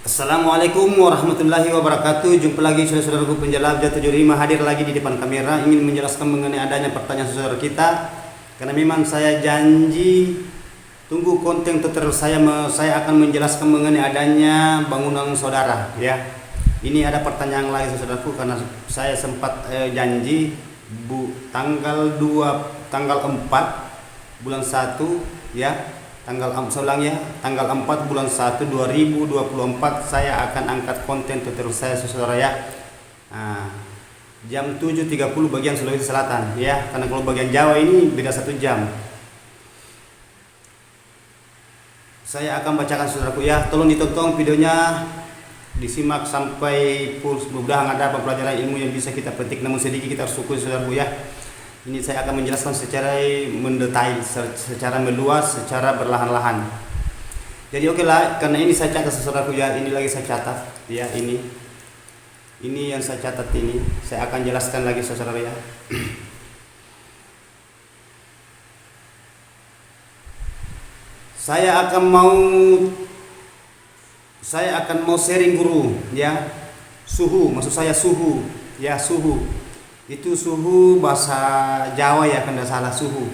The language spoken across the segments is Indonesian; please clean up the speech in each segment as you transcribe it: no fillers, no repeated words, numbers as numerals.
Assalamualaikum warahmatullahi wabarakatuh. Jumpa lagi saudara-saudaraku penjelajah 75 hadir lagi di depan kamera ingin menjelaskan mengenai adanya pertanyaan saudara kita. Karena memang saya janji tunggu konten tutorial saya akan menjelaskan mengenai adanya bangunan saudara ya. Ini ada pertanyaan lagi saudaraku karena saya sempat janji tanggal 4 bulan 1 ya. Tanggal 4 bulan 1 2024 saya akan angkat konten tutorial saya saudara ya. Jam 7.30 bagian Sulawesi Selatan ya, karena kalau bagian Jawa ini beda 1 jam. Saya akan bacakan saudaraku ya, tolong ditonton videonya, disimak sampai full. Mudah-mudahan ada pembelajaran ilmu yang bisa kita petik, namun sedikit kita harus syukuri saudaraku ya. Ini saya akan menjelaskan secara mendetail, secara meluas, secara berlahan-lahan. Jadi oke lah, karena ini saya catat saudaraku ya, ini lagi saya catat ya, ini yang saya catat ini, saya akan jelaskan lagi saudara ya. Saya akan mau sharing guru ya, suhu, maksud saya suhu ya, suhu. Itu suhu bahasa Jawa ya, kalau tidak salah suhu.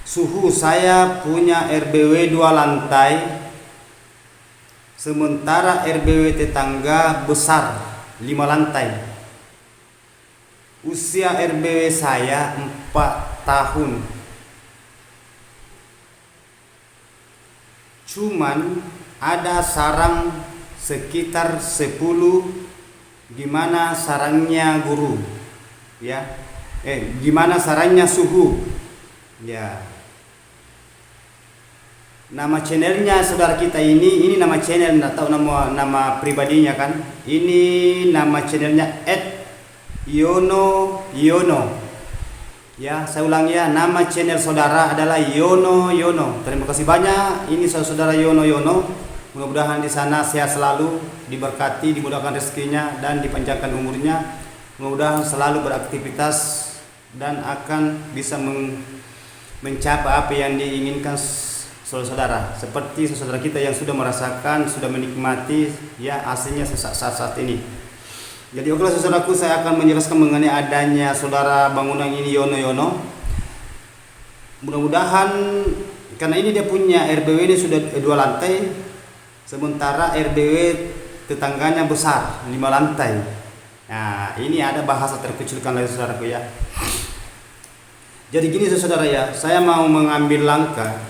Suhu saya punya RBW 2 lantai, sementara RBW tetangga besar 5 lantai. Usia RBW saya 4 tahun. Cuman ada sarang sekitar 10, gimana sarangnya guru? Ya, gimana sarannya suhu ya. Nama channelnya saudara kita ini nama channel, nggak tahu nama pribadinya kan. Ini nama channelnya @yono ya. Saya ulang ya, nama channel saudara adalah Yono. Terima kasih banyak, ini saudara Yono. Mudah-mudahan di sana sehat selalu, diberkati, dimudahkan rezekinya dan dipanjangkan umurnya. Mudah-mudahan selalu beraktivitas dan akan bisa mencapai apa yang diinginkan saudara-saudara. Seperti saudara kita yang sudah merasakan, sudah menikmati ya aslinya saat ini. Jadi oke saudaraku, saya akan menjelaskan mengenai adanya saudara bangunan ini Yono. Mudah-mudahan karena ini dia punya RBW ini sudah 2 lantai, sementara RBW tetangganya besar 5 lantai. Nah, ini ada bahasa terkecilkan lagi saudaraku ya. Jadi gini saudara ya, saya mau mengambil langkah.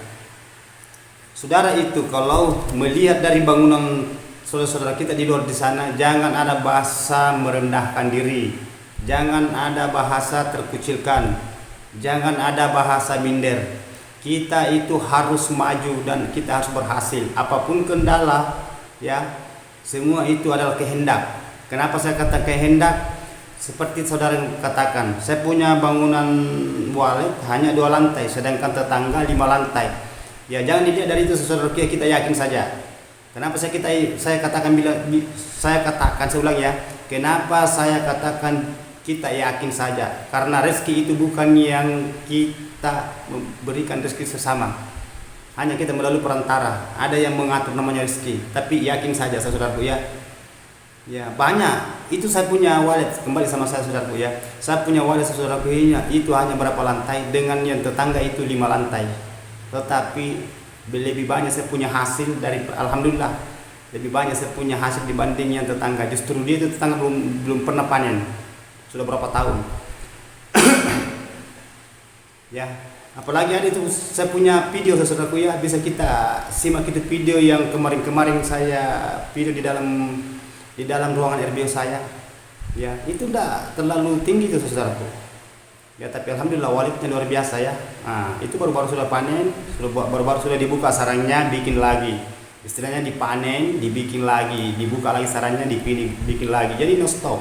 Saudara itu kalau melihat dari bangunan saudara-saudara kita di luar di sana, jangan ada bahasa merendahkan diri, jangan ada bahasa terkecilkan, jangan ada bahasa minder. Kita itu harus maju dan kita harus berhasil. Apapun kendala ya, semua itu adalah kehendak. Kenapa saya kata kehendak? Seperti saudara yang katakan, saya punya bangunan walet hanya 2 lantai, sedangkan tetangga 5 lantai. Ya jangan dilihat dari itu saudara, kita yakin saja. Kenapa saya katakan saya ulang ya. Kenapa saya katakan kita yakin saja? Karena rezeki itu bukan yang kita berikan rezeki sesama. Hanya kita melalui perantara. Ada yang mengatur namanya rezeki. Tapi yakin saja saudaraku ya. Ya banyak, itu saya punya walet, kembali sama saya saudaraku ya. Saya punya walet saudaraku ini, itu hanya berapa lantai, dengan yang tetangga itu 5 lantai. Tetapi lebih banyak saya punya hasil dari, alhamdulillah, lebih banyak saya punya hasil dibanding yang tetangga. Justru dia itu tetangga belum pernah panen, sudah berapa tahun. Ya, apalagi ada itu saya punya video saudaraku ya, bisa kita simak itu video yang kemarin saya video di dalam ruangan RBW saya ya. Itu enggak terlalu tinggi itu saudaraku ya, tapi alhamdulillah waletnya luar biasa ya. Itu baru-baru sudah panen, baru-baru sudah dibuka sarangnya, bikin lagi, istilahnya dipanen, dibikin lagi, dibuka lagi sarangnya, dibikin lagi, jadi no stop.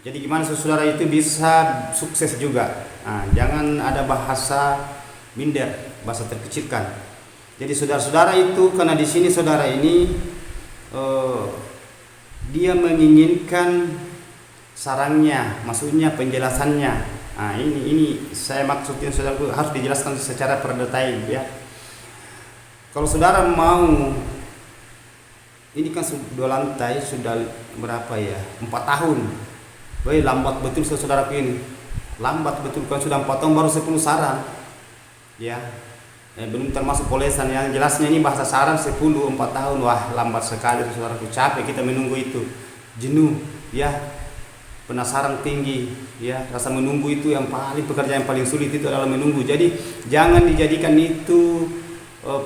Jadi gimana saudara itu bisa sukses juga. Jangan ada bahasa minder, bahasa terkecilkan. Jadi saudara-saudara itu, karena di sini saudara ini dia menginginkan sarangnya, maksudnya penjelasannya. Ini saya maksudnya saudaraku harus dijelaskan secara per detail ya. Kalau saudara mau ini kan dua lantai sudah berapa ya, 4 tahun. Woi, lambat betul saudaraku ini, lambat betul, kan sudah 4 tahun baru 10 sarang ya. Belum termasuk polesan. Yang jelasnya ini bahasa saran 10 4 tahun. Wah, lambat sekali saudaraku, capek kita menunggu itu, jenuh ya, penasaran tinggi ya, rasa menunggu itu yang paling, pekerjaan yang paling sulit itu adalah menunggu. Jadi jangan dijadikan itu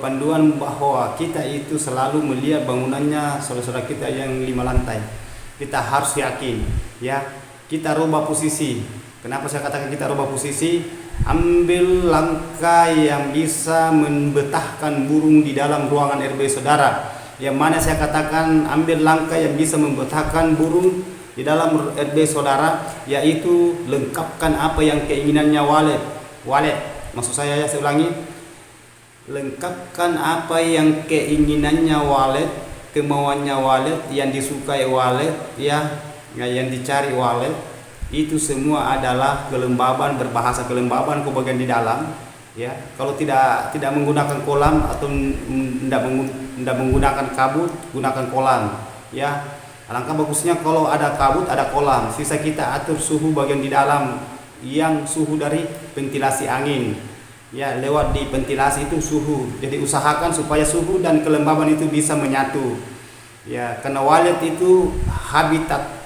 panduan bahwa kita itu selalu melihat bangunannya saudara-saudara kita yang 5 lantai. Kita harus yakin ya, kita rubah posisi. Kenapa saya katakan kita rubah posisi? Ambil langkah yang bisa membetahkan burung di dalam ruangan RB saudara. Yang mana saya katakan ambil langkah yang bisa membetahkan burung di dalam RB saudara, yaitu lengkapkan apa yang keinginannya walet. Maksud saya ya, saya ulangi, lengkapkan apa yang keinginannya walet, kemauannya walet, yang disukai walet ya, yang dicari walet. Itu semua adalah kelembaban, berbahasa kelembaban ke bagian di dalam ya. Kalau tidak menggunakan kolam atau tidak menggunakan kabut, gunakan kolam ya. Alangkah bagusnya kalau ada kabut, ada kolam. Sisa kita atur suhu bagian di dalam, yang suhu dari ventilasi angin ya, lewat di ventilasi itu suhu. Jadi usahakan supaya suhu dan kelembaban itu bisa menyatu ya, karena walet itu habitat.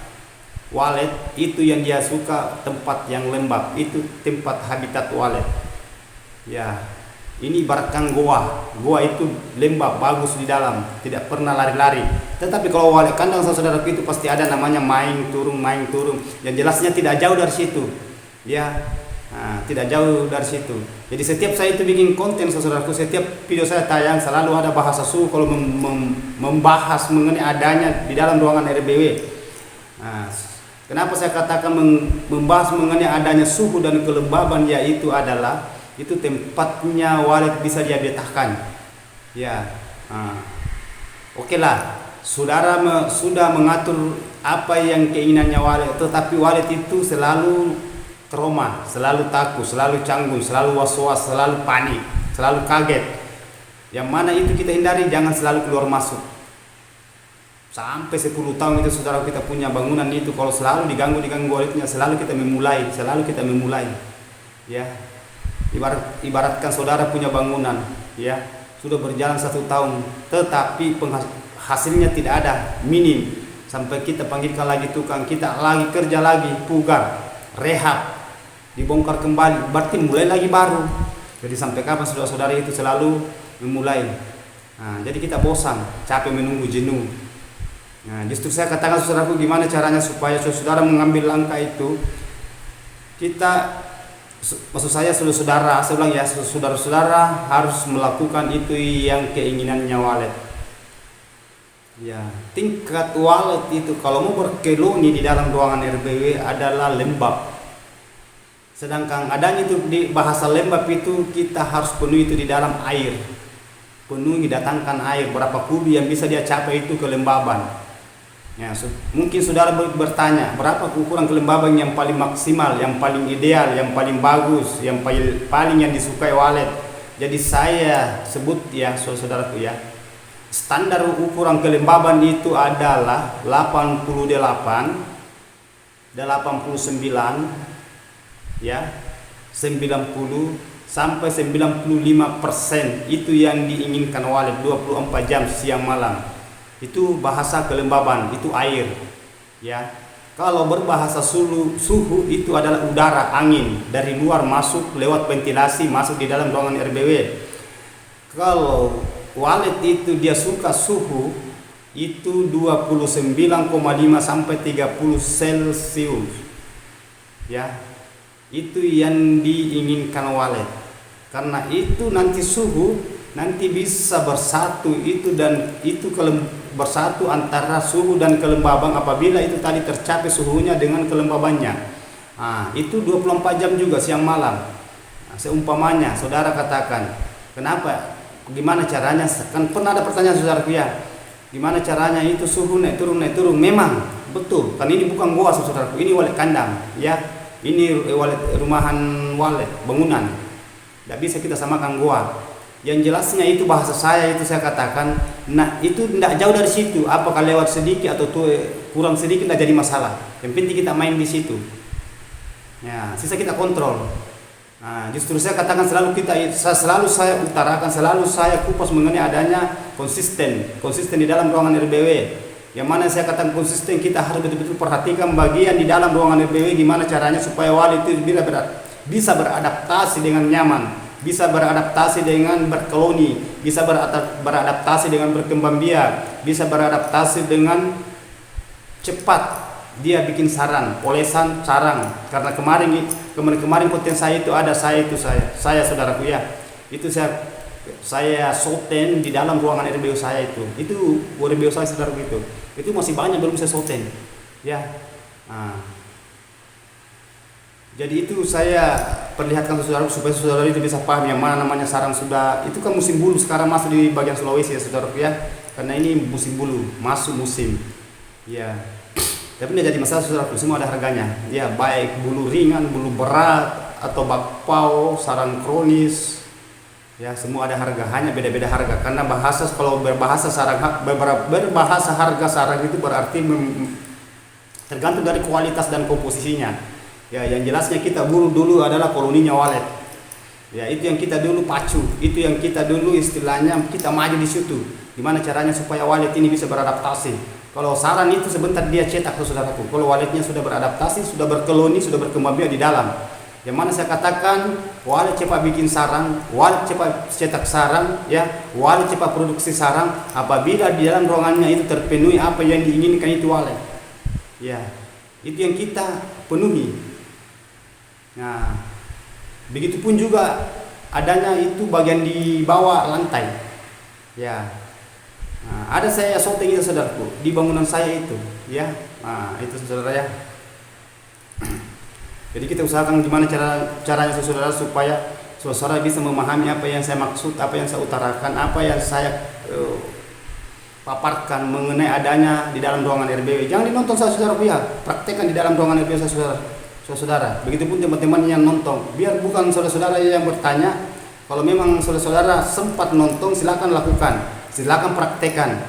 Walet itu yang dia suka, tempat yang lembab, itu tempat habitat walet ya. Ini ibaratkan goa itu lembab, bagus di dalam, tidak pernah lari-lari. Tetapi kalau walet kandang saudara itu pasti ada namanya main turun. Yang jelasnya tidak jauh dari situ ya, tidak jauh dari situ. Jadi setiap saya itu bikin konten saudaraku, setiap video saya tayang selalu ada bahasa suhu kalau membahas mengenai adanya di dalam ruangan RBW. Kenapa saya katakan membahas mengenai adanya suhu dan kelembaban, yaitu adalah itu tempatnya walet bisa dia betahkan ya. Oke lah, saudara sudah mengatur apa yang keinginannya walet, tetapi walet itu selalu trauma, selalu takut, selalu canggung, selalu was-was, selalu panik, selalu kaget. Yang mana itu kita hindari, jangan selalu keluar masuk. Sampai 10 tahun itu saudara kita punya bangunan itu, kalau selalu diganggu waletnya, selalu kita memulai ya. Ibaratkan saudara punya bangunan ya, sudah berjalan 1 tahun tetapi hasilnya tidak ada, minim, sampai kita panggilkan lagi tukang, kita lagi kerja lagi, pugar, rehab, dibongkar kembali, berarti mulai lagi baru. Jadi sampai kapan saudara-saudara itu selalu memulai? Jadi kita bosan, capek menunggu, jenuh. Justru saya katakan saudaraku, gimana caranya supaya saudara mengambil langkah itu. Kita, maksud saya saudara-saudara, saya bilang ya, saudara-saudara harus melakukan itu yang keinginannya walet ya. Tingkat walet itu kalau mau berkeloni di dalam ruangan RBW adalah lembab. Sedangkan adanya itu di bahasa lembab itu kita harus penuhi itu di dalam air, penuhi, datangkan air berapa kubi yang bisa dia capai itu kelembaban ya. Mungkin saudara bertanya, berapa ukuran kelembaban yang paling maksimal, yang paling ideal, yang paling bagus, yang paling yang disukai walet? Jadi saya sebut ya saudaraku ya, standar ukuran kelembaban itu adalah 88, 89 ya, 90 sampai 95%. Itu yang diinginkan walet 24 jam siang malam. Itu bahasa kelembaban, itu air ya. Kalau berbahasa suhu itu adalah udara, angin dari luar masuk lewat ventilasi masuk di dalam ruangan RBW. Kalau walet itu dia suka suhu itu 29,5 sampai 30 Celcius ya. Itu yang diinginkan walet, karena itu nanti suhu nanti bisa bersatu itu, dan itu bersatu antara suhu dan kelembaban apabila itu tadi tercapai suhunya dengan kelembabannya. Itu 24 jam juga siang malam. Seumpamanya saudara katakan, kenapa, gimana caranya? Kan pernah ada pertanyaan saudaraku ya, gimana caranya itu suhu naik turun. Memang betul, kan ini bukan goa saudaraku, ini walet kandang ya. Ini walet rumahan, walet bangunan. Tidak bisa kita samakan goa. Yang jelasnya itu bahasa saya itu saya katakan, nah itu tidak jauh dari situ. Apakah lewat sedikit atau kurang sedikit tidak jadi masalah. Yang penting kita main di situ. Ya, sisa kita kontrol. Nah, justru saya katakan selalu saya utarakan, selalu saya kupas mengenai adanya konsisten di dalam ruangan RBW. Yang mana saya katakan konsisten, kita harus betul-betul perhatikan bagian di dalam ruangan RBW gimana caranya supaya wali itu bisa beradaptasi dengan nyaman, bisa beradaptasi dengan berkoloni, bisa beradaptasi dengan berkembang biak, bisa beradaptasi dengan cepat. Dia bikin sarang, olesan sarang. Karena kemarin konten saya itu ada saya saudaraku ya. Itu saya soten di dalam ruangan RBU saya itu. Itu RBU saya saudaraku itu. Itu masih banyak belum saya soten. Ya. Nah. Jadi itu saya perlihatkan ke saudara supaya saudara itu bisa paham yang mana namanya sarang sudah. Itu kan musim bulu sekarang masuk di bagian Sulawesi ya saudaraku ya. Karena ini musim bulu, masuk musim. Ya. Tapi tidak jadi masalah saudaraku, semua ada harganya. Ya, baik bulu ringan, bulu berat, atau bakpao, sarang kronis. Ya, semua ada harga, hanya beda-beda harga. Karena kalau berbahasa harga sarang itu berarti tergantung dari kualitas dan komposisinya. Ya, yang jelasnya kita dulu adalah koloninya walet. Ya, itu yang kita dulu pacu, itu yang kita dulu istilahnya kita maju di situ. Gimana caranya supaya walet ini bisa beradaptasi. Kalau sarang itu sebentar dia cetak tuh saudaraku. Kalau waletnya sudah beradaptasi, sudah berkoloni, sudah berkembang biak di dalam. Yang mana saya katakan walet cepat bikin sarang, walet cepat cetak sarang, ya, walet cepat produksi sarang apabila di dalam ruangannya itu terpenuhi apa yang diinginkan itu walet. Ya, itu yang kita penuhi. Nah, begitupun juga adanya itu bagian di bawah lantai. Ya. Nah, ada saya syuting itu saudaraku di bangunan saya itu, ya. Nah, itu saudara ya. Jadi kita usahakan gimana caranya saudara supaya saudara bisa memahami apa yang saya maksud, apa yang saya utarakan, apa yang saya paparkan mengenai adanya di dalam ruangan RBW. Jangan dinonton saudaraku ya, praktekkan di dalam ruangan RBW saudara. Begitupun teman-teman yang nonton, biar bukan saudara-saudara yang bertanya. Kalau memang saudara-saudara sempat nonton, silakan lakukan. Silakan praktekkan.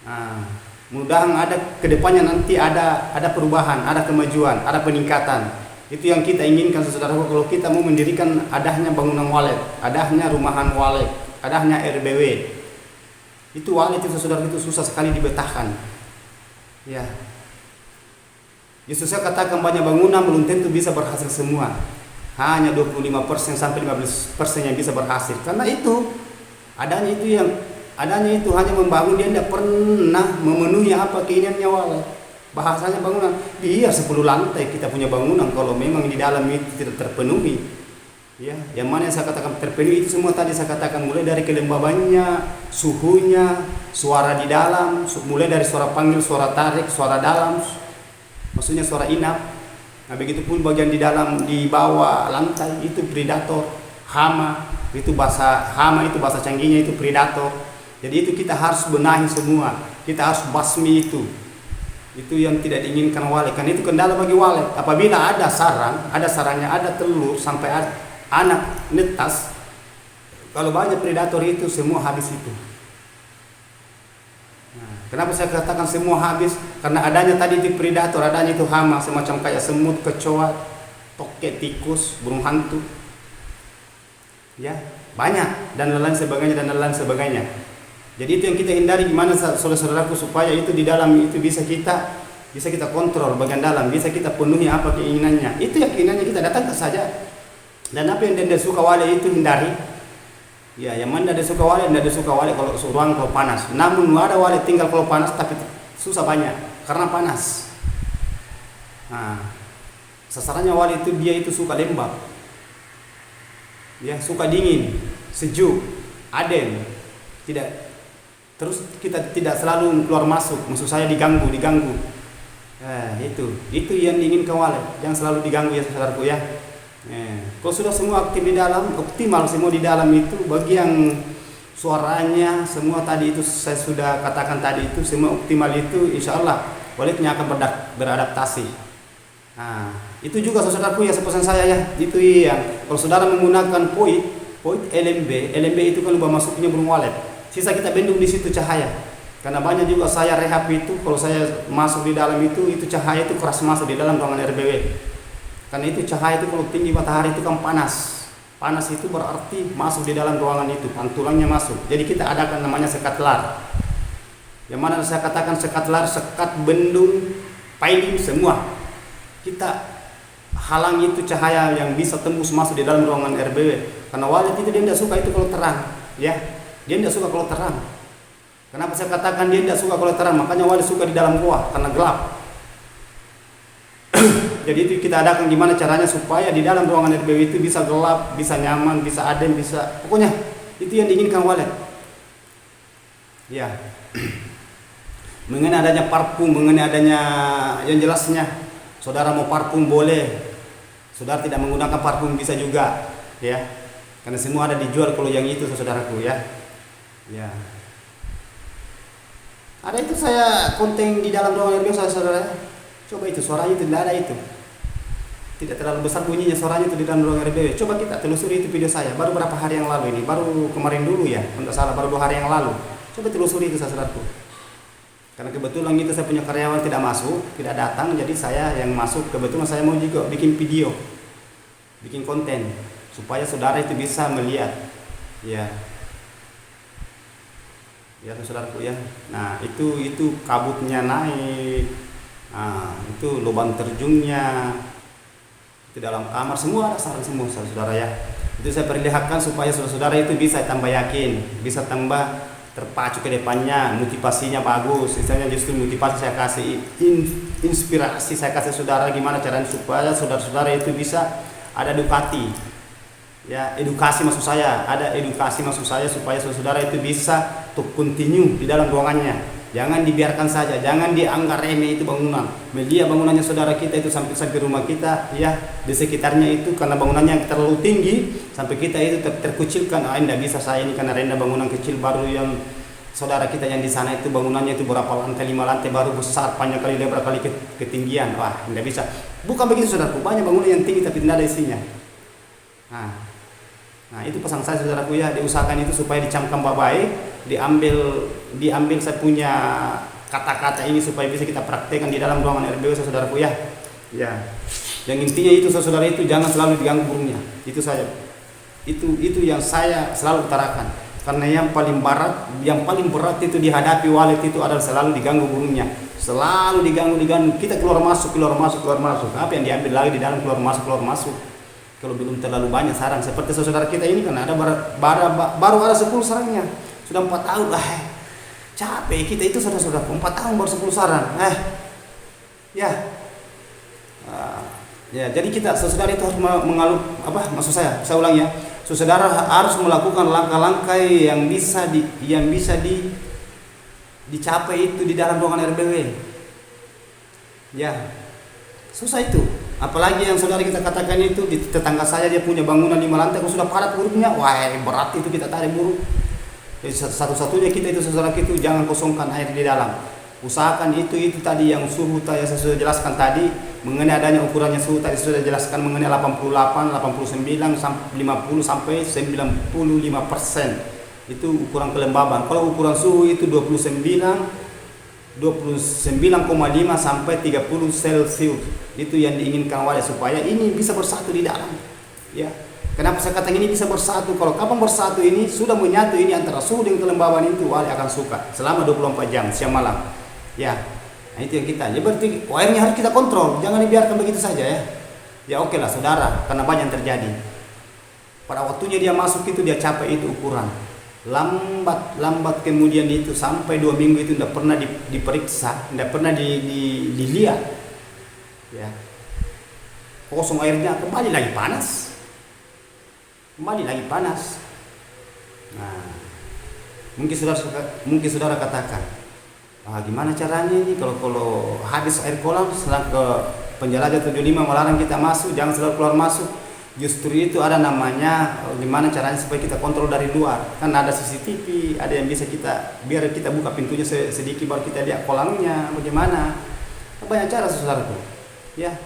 Nah, mudah-mudahan ada kedepannya nanti ada perubahan, ada kemajuan, ada peningkatan. Itu yang kita inginkan saudara. Kalau kita mau mendirikan adanya bangunan walet, adanya rumahan walet, adanya RBW, itu walet itu saudara itu susah sekali dibetahkan. Ya. Yesus saya katakan banyak bangunan belum tentu bisa berhasil semua. Hanya 25% sampai 15% yang bisa berhasil. Karena itu adanya itu hanya membangun, dia tidak pernah memenuhi apa keinginannya walet. Bahasanya bangunan, biar 10 lantai kita punya bangunan kalau memang di dalam itu tidak terpenuhi. Ya, yang mana yang saya katakan terpenuhi itu semua tadi saya katakan, mulai dari kelembabannya, suhunya, suara di dalam, mulai dari suara panggil, suara tarik, suara dalam, maksudnya suara inap. Nah, begitupun bagian di dalam di bawah lantai itu predator, hama itu bahasa canggihnya itu predator. Jadi itu kita harus benahi semua, kita harus basmi itu yang tidak diinginkan walet. Karena itu kendala bagi walet. Apabila ada sarangnya, ada telur sampai ada anak netas, kalau banyak predator itu semua habis itu. Nah, kenapa saya katakan semua habis? Karena adanya tadi itu predator, adanya itu hama semacam kayak semut, kecoa, tokek, tikus, burung hantu. Ya, banyak dan lain sebagainya. Jadi itu yang kita hindari, gimana saudara-saudaraku supaya itu di dalam itu bisa kita kontrol bagian dalam, bisa kita penuhi apa keinginannya. Itu yang keinginannya kita datang saja. Dan apa yang tidak suka walet itu hindari. Ya, yang mana tidak suka walet kalau ruang kalau panas. Namun ada walet tinggal kalau panas tapi susah banyak karena panas. Nah, sasarannya walet itu dia itu suka lembab. Ya, suka dingin, sejuk, adem. Tidak. Terus kita tidak selalu keluar masuk, maksud saya diganggu. Itu yang diinginkan walet, jangan selalu diganggu ya saudaraku ya. Kalau sudah semua aktif di dalam, optimal semua di dalam itu, bagi yang suaranya semua tadi itu saya sudah katakan tadi itu semua optimal itu, insya Allah waletnya akan beradaptasi. Nah, itu juga saudaraku ya, pesan saya ya, itu yang kalau saudara menggunakan poit Void LMB itu kan lubang masuknya burung walet. Sisa kita bendung di situ cahaya. Karena banyak juga saya rehab itu, kalau saya masuk di dalam itu cahaya itu keras masuk di dalam ruangan RBW. Karena itu cahaya itu kalau tinggi matahari itu kan panas. Panas itu berarti masuk di dalam ruangan itu, pantulangnya masuk. Jadi kita adakan namanya sekat lar. Yang mana saya katakan sekat lar, sekat bendung, piling semua. Kita halangi itu cahaya yang bisa tembus masuk di dalam ruangan RBW. Karena walet itu dia tidak suka itu kalau terang, ya. Dia tidak suka kalau terang. Kenapa saya katakan dia tidak suka kalau terang? Makanya walet suka di dalam gua karena gelap. Jadi itu kita adakan gimana caranya supaya di dalam ruangan RBW itu bisa gelap, bisa nyaman, bisa adem, bisa pokoknya itu yang diinginkan walet. Ya. Mengenai adanya parfum, mengenai adanya yang jelasnya, saudara mau parfum boleh, saudara tidak menggunakan parfum bisa juga, ya, karena semua ada dijual kalau yang itu saudaraku, ya, ya. Ada itu saya konten di dalam ruangan RBW saudara, coba itu suaranya itu tidak ada itu, tidak terlalu besar bunyinya suaranya itu di dalam ruangan RBW. Coba kita telusuri itu video saya, baru berapa hari yang lalu ini, baru kemarin dulu ya, tidak salah, baru 2 hari yang lalu. Coba telusuri itu saudaraku. Karena kebetulan itu saya punya karyawan tidak masuk, tidak datang, jadi saya yang masuk. Kebetulan saya mau juga bikin video, bikin konten supaya saudara itu bisa melihat, ya, ya saudaraku ya. Nah itu kabutnya naik, nah itu lubang terjungnya, itu dalam kamar semua ada saran semua saudara ya. Itu saya perlihatkan supaya saudara itu bisa tambah yakin, bisa tambah terpacu ke depannya, motivasinya bagus. Misalnya justru motivasi saya kasih, inspirasi saya kasih saudara gimana caranya supaya saudara-saudara itu bisa ada Ducati, ya, edukasi maksud saya, ada edukasi maksud saya supaya saudara itu bisa untuk continue di dalam ruangannya. Jangan dibiarkan saja, jangan dianggap remeh itu bangunan. Melihat bangunannya saudara kita itu sampai rumah kita, ya, di sekitarnya itu karena bangunannya yang terlalu tinggi sampai kita itu terkucilkan. Tidak bisa saya ini karena rendah bangunan kecil, baru yang saudara kita yang di sana itu bangunannya itu berapa lantai, 5 lantai, baru besar panjang kali lebar kali ketinggian. Wah, tidak bisa. Bukan begitu saudaraku, banyak bangunan yang tinggi tapi tidak ada isinya. Nah itu pesan saya saudaraku ya, diusahakan itu supaya dicamkan baik, diambil saya punya kata-kata ini supaya bisa kita praktekkan di dalam ruangan RBW saudaraku ya. Ya. Yang intinya itu saudara itu jangan selalu diganggu burungnya. Itu saja. Itu yang saya selalu utarakan. Karena yang paling berat itu dihadapi walet itu adalah selalu diganggu burungnya. Selalu diganggu. Kita keluar masuk. Apa yang diambil lagi di dalam keluar masuk. Kalau belum terlalu banyak sarang seperti saudara kita ini kan ada baru ada 10 sarangnya. Sudah 4 tahun. Capek kita itu saudara-saudara. 4 tahun baru 10 sarang. Ya. Ya, jadi kita saudara itu harus maksud saya ulang ya. Saudara harus melakukan langkah-langkah yang bisa dicapai itu di dalam ruangan RBW. Ya. Susah itu. Apalagi yang saudara kita katakan itu di tetangga saya dia punya bangunan 5 lantai, kalau sudah padat burungnya, wah berat itu kita tarik burung. Jadi satu-satunya kita itu saudara itu jangan kosongkan air di dalam. Usahakan itu tadi yang suhu tadi saya sudah jelaskan tadi, mengenai adanya ukurannya suhu tadi sudah jelaskan mengenai 88, 89, 50 sampai 95%. Itu ukuran kelembaban. Kalau ukuran suhu itu 29,5 sampai 30 Celcius. Itu yang diinginkan walet supaya ini bisa bersatu di dalam. Ya. Kenapa saya katakan ini bisa bersatu? Kalau kapan bersatu ini sudah menyatu ini antara suhu dengan kelembaban itu, walet akan suka selama 24 jam siang malam. Ya. Nah, itu yang kita. Jadi berarti airnya harus kita kontrol, jangan dibiarkan begitu saja ya. Ya oke lah saudara, karena banyak yang terjadi. Pada waktunya dia masuk itu dia capai itu ukuran. Lambat kemudian itu sampai 2 minggu itu tidak pernah diperiksa, tidak pernah dilihat, ya, kosong airnya kembali lagi panas, Nah, mungkin saudara katakan, gimana caranya ini kalau habis air kolam setelah ke penjelajah 75 melarang kita masuk, jangan selalu keluar masuk. Justru itu ada namanya gimana caranya supaya kita kontrol dari luar. Kan ada CCTV, ada yang bisa biar kita buka pintunya sedikit baru kita lihat kolamnya bagaimana. Banyak cara saudaraku. Ya.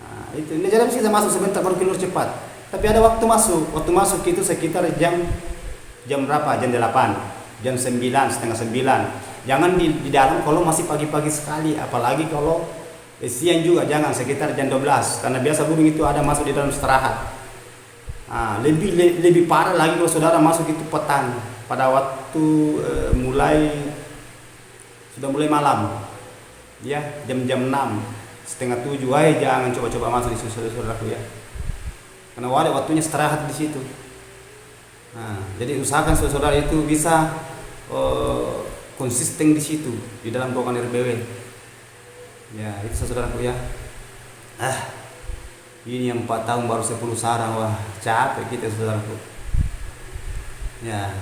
Nah, itu. Ini jadi kita masuk sebentar baru keluar cepat. Tapi ada waktu masuk. Waktu masuk itu sekitar jam berapa? Jam 8, jam 9, setengah 9. Jangan di dalam kalau masih pagi-pagi sekali, apalagi kalau siang juga jangan, sekitar jam 12, karena biasa burung itu ada masuk di dalam istirahat. Lebih parah lagi kalau saudara masuk itu petang pada waktu sudah mulai malam, ya jam-jam 6, setengah 7. Jangan coba-coba masuk di situ, saudaraku ya, karena waktunya istirahat di situ. Jadi usahakan saudara itu bisa konsisten di situ di dalam ruangan RBW. Ya itu saudaraku ya. Ini yang 4 tahun baru 10 sarang, wah capek kita saudaraku. Ya,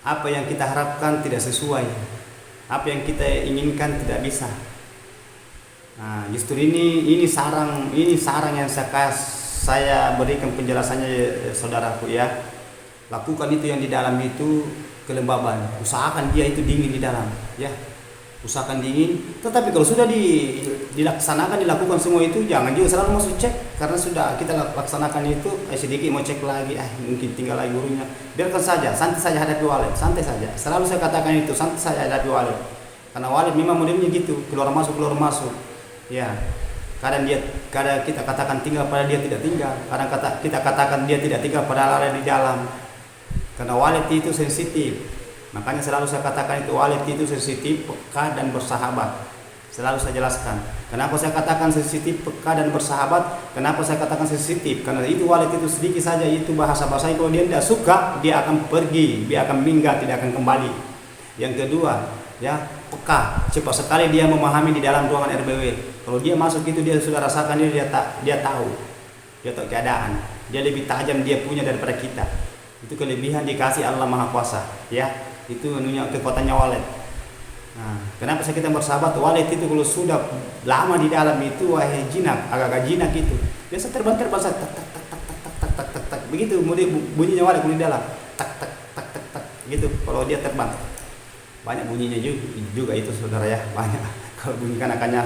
apa yang kita harapkan tidak sesuai, apa yang kita inginkan tidak bisa. Justru ini sarang yang saya berikan penjelasannya saudaraku ya. Lakukan itu yang di dalam itu kelembaban, usahakan dia itu dingin di dalam ya, usahakan dingin. Tetapi kalau sudah dilakukan semua itu, jangan juga selalu masuk cek, karena sudah kita laksanakan itu sedikit mau cek lagi, mungkin tinggal lagi burungnya. Biarkan saja, santai saja hadapi walet, santai saja. Selalu saya katakan itu, santai saja hadapi walet, karena walet memang modelnya gitu, keluar masuk ya. Kadang kita katakan tinggal pada dia tidak tinggal, kadang kita katakan dia tidak tinggal pada ada di dalam. Karena walet itu sensitif, makanya selalu saya katakan itu walet itu sensitif, peka dan bersahabat. Selalu saya jelaskan. Kenapa saya katakan sensitif, peka dan bersahabat? Kenapa saya katakan sensitif? Karena itu walet itu sedikit saja itu bahasa kalau dia tidak suka, dia akan pergi, dia akan minggat, tidak akan kembali. Yang kedua, ya peka, cepat sekali dia memahami di dalam ruangan RBW. Kalau dia masuk itu dia sudah rasakan, dia tahu keadaan. Dia lebih tajam dia punya daripada kita. Itu kelebihan dikasih Allah Maha Kuasa ya. Itu kekuatannya walet. Kenapa kita bersahabat? Walet itu kalau sudah lama di dalam itu agak jinak itu. Biasa terbang tak begitu bunyinya walet di dalam. Tak gitu kalau dia terbang. Banyak bunyinya juga itu saudara ya, banyak. Kalau bunyi kanakannya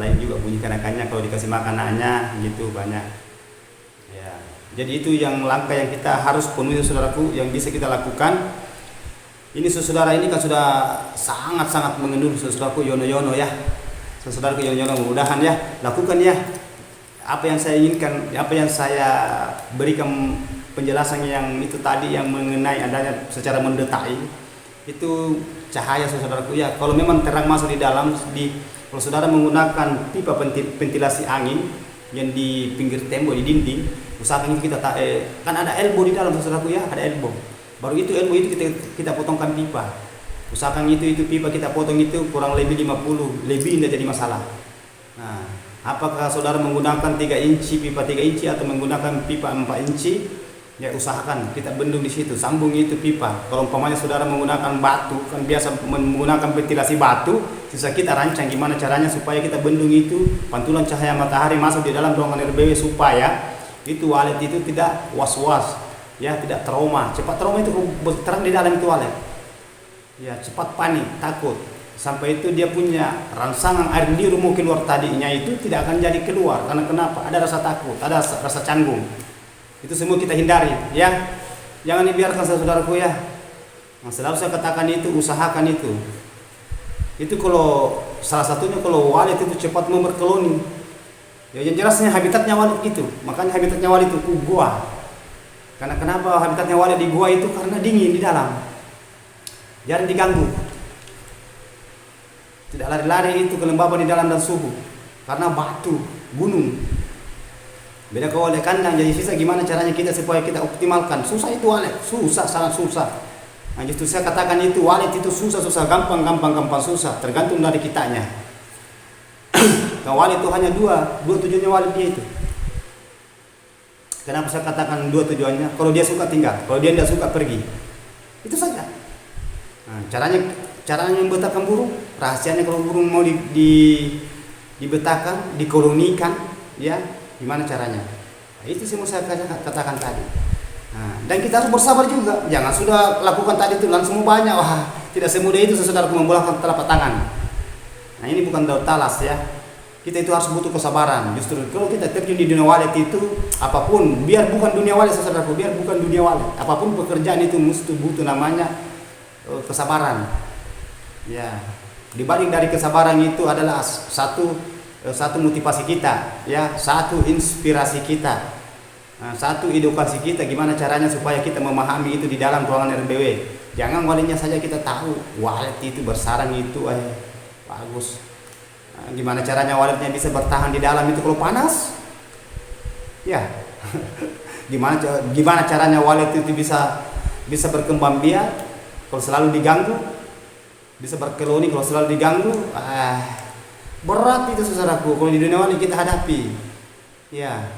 lain juga bunyi kanakannya kalau dikasih makanannya gitu banyak. Ya. Jadi itu yang langkah yang kita harus penuhi saudaraku, yang bisa kita lakukan. Ini saudara ini kan sudah sangat mengendur saudaraku Yono ya. Saudaraku Yono mudah-mudahan ya lakukan ya apa yang saya inginkan, apa yang saya berikan penjelasan yang itu tadi yang mengenai adanya secara mendetai itu cahaya saudaraku ya. Kalau memang terang masuk di dalam kalau saudara menggunakan pipa ventilasi angin yang di pinggir tembok di dinding, usahakan kita kan ada elbow di dalam saudaraku ya, ada elbow. Baru itu elbow itu kita potongkan pipa. Usahakan itu pipa kita potong itu kurang lebih 50, lebih tidak jadi masalah. Apakah saudara menggunakan 3 inci pipa 3 inci atau menggunakan pipa 4 inci? Ya usahakan kita bendung di situ, sambung itu pipa. Kalau umpamanya saudara menggunakan batu, kan biasa menggunakan ventilasi batu, sisa kita rancang gimana caranya supaya kita bendung itu pantulan cahaya matahari masuk di dalam ruangan RBW supaya itu walet itu tidak was-was, ya tidak trauma. Cepat trauma itu terang di dalam itu walet. Ya cepat panik, takut. Sampai itu dia punya rangsangan air liur mau keluar tadinya itu tidak akan jadi keluar. Karena kenapa? Ada rasa takut, ada rasa canggung. Itu semua kita hindari ya. Jangan dibiarkan saudaraku ya. Selalu saya katakan itu, usahakan itu. Itu kalau salah satunya kalau walet itu cepat mau berkoloni. Ya yang jelasnya habitatnya walet gitu. Makanya habitatnya walet itu gua. Karena kenapa habitatnya walet di gua itu? Karena dingin di dalam. Jangan diganggu. Tidak lari-lari itu kelembaban di dalam dan suhu. Karena batu, gunung. Beda kalau walet kandang jadi sisa, gimana caranya kita supaya kita optimalkan? Susah itu walet, sangat susah. Justru saya katakan itu walet itu susah, gampang susah, tergantung dari kitanya. Kalau walet itu hanya dua tujuannya walet dia itu. Kenapa saya katakan 2 tujuannya? Kalau dia suka tinggal, kalau dia tidak suka pergi. Itu saja. Caranya membetahkan burung, rahasianya kalau burung mau dibetahkan, dikolonikan, ya. Gimana caranya? Itu semua saya katakan tadi. Dan kita harus bersabar juga. Jangan sudah lakukan tadi itu langsung banyak. Tidak semudah itu saudaraku membolakkan telapak tangan. Ini bukan daun talas ya. Kita itu harus butuh kesabaran. Justru kalau kita terjun di dunia walet itu, apapun, biar bukan dunia walet saudaraku, biar bukan dunia walet, apapun pekerjaan itu mesti butuh namanya kesabaran. Ya, dibalik dari kesabaran itu adalah satu motivasi kita, ya, satu inspirasi kita, satu edukasi kita gimana caranya supaya kita memahami itu di dalam ruangan RBW. Jangan waletnya saja kita tahu, walet itu bersarang itu bagus. Gimana caranya waletnya bisa bertahan di dalam itu kalau panas? Ya. Gimana caranya walet itu bisa berkembang biak kalau selalu diganggu? Bisa berkeloni kalau selalu diganggu? Berat itu saudaraku kalau di dunia walet kita hadapi. Ya.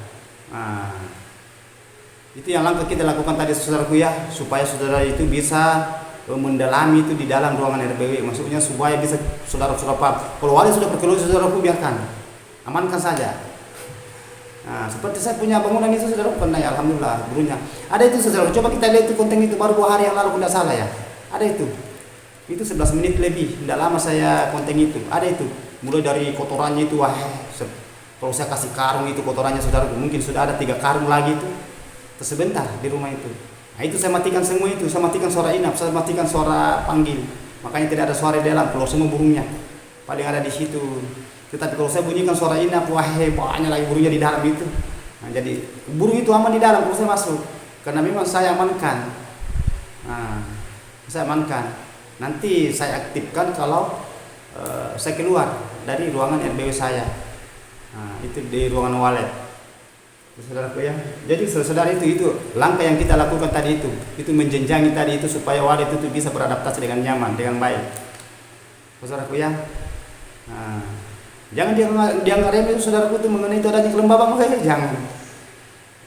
Itu yang langkah kita lakukan tadi saudaraku ya, supaya saudara itu bisa mendalami itu di dalam ruangan RBW, maksudnya supaya bisa saudara-saudara paham. Kalau walet sudah berkeluar saudaraku, biarkan, amankan saja. Seperti saya punya bangunan itu saudara, pernah ya, alhamdulillah gurunya ada itu saudara. Coba kita lihat itu konten itu baru 2 hari yang lalu tidak salah ya, ada itu 11 menit lebih, tidak lama saya konten itu, ada itu mulai dari kotorannya itu, kalau saya kasih karung itu kotorannya saudara, mungkin sudah ada 3 karung lagi itu tersebentar di rumah itu. Itu saya matikan semua itu, saya matikan suara inap, saya matikan suara panggil, makanya tidak ada suara di dalam, keluar semua burungnya, paling ada di situ. Tetapi kalau saya bunyikan suara inap, banyak lagi burungnya di dalam itu. Jadi burung itu aman di dalam kalau saya masuk, karena memang saya amankan. Saya amankan. Nanti saya aktifkan kalau saya keluar dari ruangan RBW saya. Itu di ruangan walet. Saudaraku ya, jadi saudara itu langkah yang kita lakukan tadi itu menjenjangi tadi itu supaya walet itu bisa beradaptasi dengan nyaman, dengan baik. Saudaraku ya, jangan dianggap remeh saudaraku itu mengenai itu adanya kelembaban, jangan.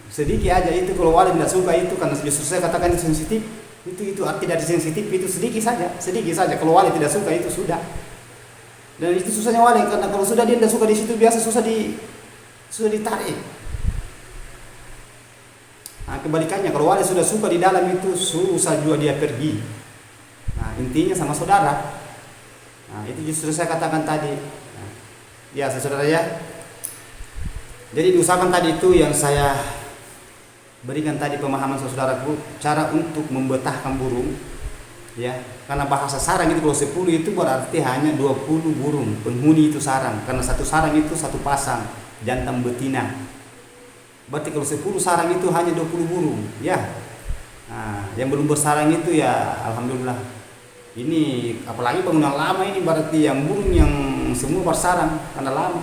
Sedikit aja itu kalau walet tidak suka itu, karena justru saya katakan itu sensitif, itu arti dari sensitif itu sedikit saja. Kalau walet tidak suka itu sudah, dan itu susahnya walet, karena kalau sudah dia tidak suka di situ biasa susah ditarik. Kebalikannya kalau walet sudah suka di dalam itu susah juga dia pergi. Intinya sama saudara. Itu justru saya katakan tadi. Ya saudara ya. Jadi diusahakan tadi itu yang saya berikan tadi pemahaman saudaraku, cara untuk membetahkan burung. Ya, karena bahasa sarang itu kalau 10 itu berarti hanya 20 burung penghuni itu sarang, karena satu sarang itu satu pasang jantan betina. Berarti kalau 10 sarang itu hanya 20 burung, ya. Yang belum bersarang itu ya alhamdulillah. Ini apalagi bangunan lama ini berarti yang burung yang semua bersarang karena lama.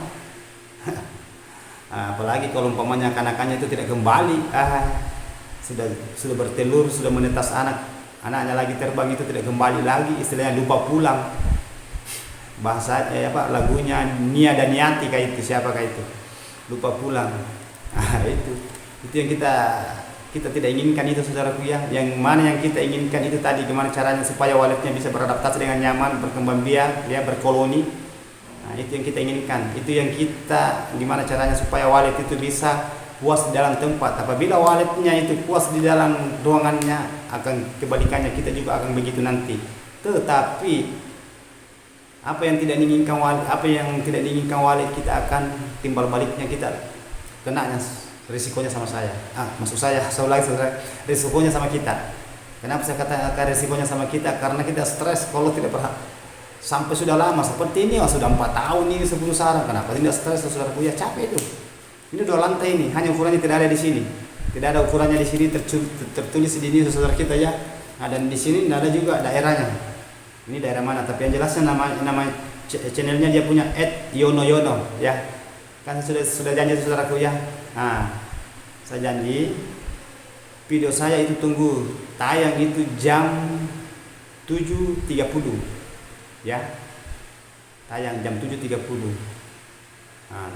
Apalagi kalau umpamanya anak-anaknya itu tidak kembali, sudah bertelur, sudah menetas anaknya lagi terbang itu tidak kembali lagi, istilahnya lupa pulang. Bahasa lagunya Nia dan Niati kayak itu, siapakah itu? Lupa pulang. Itu yang kita tidak inginkan itu saudaraku ya. Yang mana yang kita inginkan itu tadi, gimana caranya supaya waletnya bisa beradaptasi dengan nyaman, berkembang biak, ya, berkoloni. Itu yang kita inginkan. Itu yang kita gimana caranya supaya walet itu bisa puas di dalam tempat. Apabila waletnya itu puas di dalam ruangannya, akan kebalikannya kita juga akan begitu nanti. Tetapi apa yang tidak diinginkan walet kita akan timbal baliknya, kita kenanya risikonya sama saya. Maksud saya risikonya sama kita. Kenapa saya katakan risikonya sama kita? Karena kita stres kalau tidak sampai sudah lama seperti ini, sudah 4 tahun ini 10 sarang. Kenapa tidak stres saudaraku ya? Capek itu. Ini 2 lantai ini, hanya ukurannya tidak ada di sini. Tidak ada ukurannya di sini tertulis di sini saudara kita ya. Dan di sini tidak ada juga daerahnya. Ini daerah mana? Tapi yang jelasnya nama channelnya dia punya @yono ya. Kan sudah janji saudaraku ya. Saya janji video saya itu tunggu tayang itu jam 7.30 ya. Tayang jam 7.30.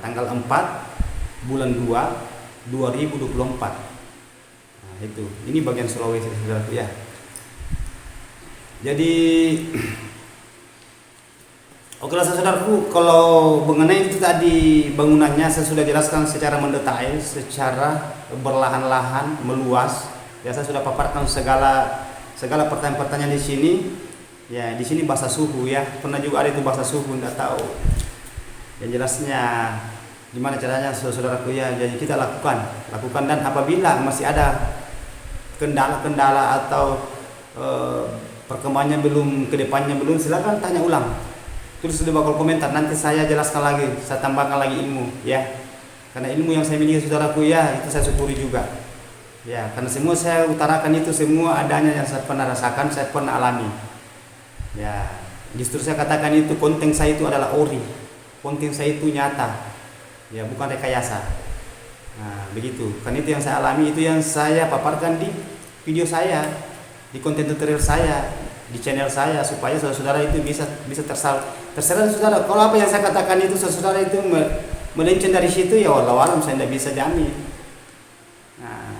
Tanggal 4 bulan 2 2024. Itu. Ini bagian Sulawesi saudaraku ya. Jadi oke lah saudaraku, kalau mengenai itu tadi bangunannya saya sudah jelaskan secara mendetail, secara berlahan-lahan, meluas. Ya, saya sudah paparkan segala pertanyaan-pertanyaan di sini. Ya, di sini bahasa suhu ya. Pernah juga ada itu bahasa suhu, enggak tahu. Yang jelasnya gimana caranya saudaraku ya, jadi kita lakukan dan apabila masih ada kendala-kendala atau perkembangannya belum, kedepannya belum, silakan tanya ulang, tulis di bawah komentar, nanti saya jelaskan lagi, saya tambahkan lagi ilmu ya, karena ilmu yang saya miliki saudaraku ya, itu saya syukuri juga ya, karena semua saya utarakan itu semua adanya yang saya pernah rasakan, saya pernah alami ya. Justru saya katakan itu konten saya itu adalah ori, konten saya itu nyata ya, bukan rekayasa. Nah begitu, kan itu yang saya alami, itu yang saya paparkan di video saya, di konten tutorial saya, di channel saya, supaya saudara-saudara itu bisa terserah saudara. Kalau apa yang saya katakan itu saudara itu melenceng dari situ ya wallahu alam, saya tidak bisa jamin. Nah,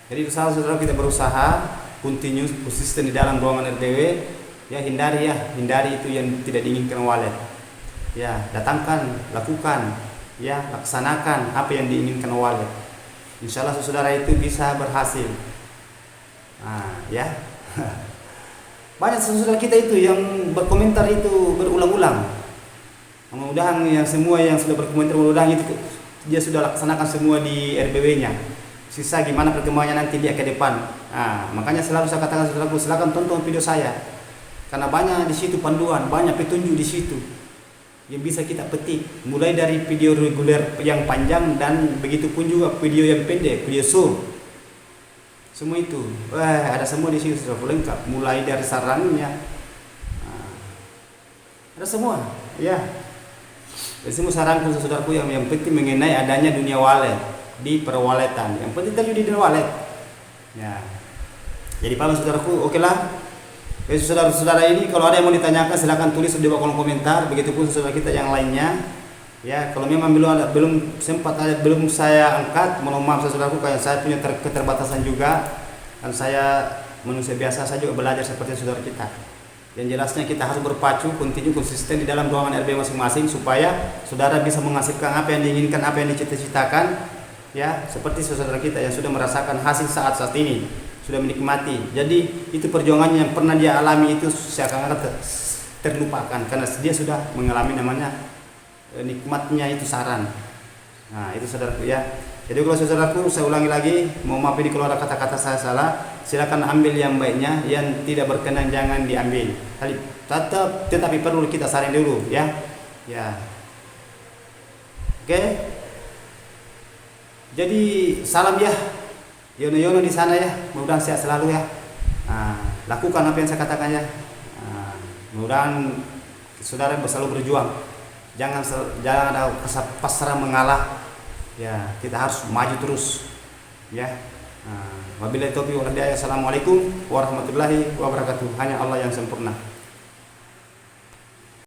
jadi usaha saudara kita berusaha continue konsisten di dalam ruangan RDW ya, hindari itu yang tidak diinginkan walet ya, datangkan, lakukan ya, laksanakan apa yang diinginkan walet, insya Allah saudara itu bisa berhasil. Nah ya banyak saudara kita itu yang berkomentar itu berulang-ulang, mudah-mudahan yang semua yang sudah berkomentar mudah-mudahan itu dia sudah laksanakan semua di RBW nya, sisa gimana perkembangannya nanti dia ke depan. Nah makanya selalu saya katakan saudaraku, silakan tonton video saya, karena banyak di situ panduan, banyak petunjuk di situ yang bisa kita petik, mulai dari video reguler yang panjang dan begitu pun juga video yang pendek, video short, semua itu ada semua di situ sudah lengkap, mulai dari sarannya ada semua ya. Dan semua saranku saudaraku yang penting mengenai adanya dunia walet di perwaletan, yang penting tadi di dunia walet ya. Jadi paham saudaraku, oke lah. Jadi saudara-saudara ini kalau ada yang mau ditanyakan silakan tulis di bawah kolom komentar. Begitupun saudara kita yang lainnya ya, kalau memang belum sempat belum saya angkat, mohon maaf saudaraku, kayak saya punya keterbatasan juga, dan saya manusia biasa, saya juga belajar seperti saudara kita. Yang jelasnya kita harus berpacu, continue, konsisten di dalam ruangan RB masing-masing, supaya saudara bisa menghasilkan apa yang diinginkan, apa yang dicita-citakan ya, seperti saudara kita yang sudah merasakan hasil saat ini, sudah menikmati. Jadi itu perjuangannya yang pernah dia alami itu seakan-akan terlupakan, karena dia sudah mengalami namanya nikmatnya itu saran. Nah itu saudaraku ya. Jadi kalau saudaraku, saya ulangi lagi, mau maaf ini kalau ada kata-kata saya salah, silakan ambil yang baiknya, yang tidak berkenan jangan diambil. Tetapi perlu kita saring dulu ya. Ya. Oke. Jadi salam ya. Yono di sana ya, mudah-mudahan sehat selalu ya. Nah, lakukan apa yang saya katakan ya. Nah, mudah-mudahan saudara selalu berjuang. Jangan ada pasrah mengalah. Ya, kita harus maju terus. Ya. Wabillahi taufiq wal hidayah. Assalamualaikum warahmatullahi wabarakatuh. Hanya Allah yang sempurna.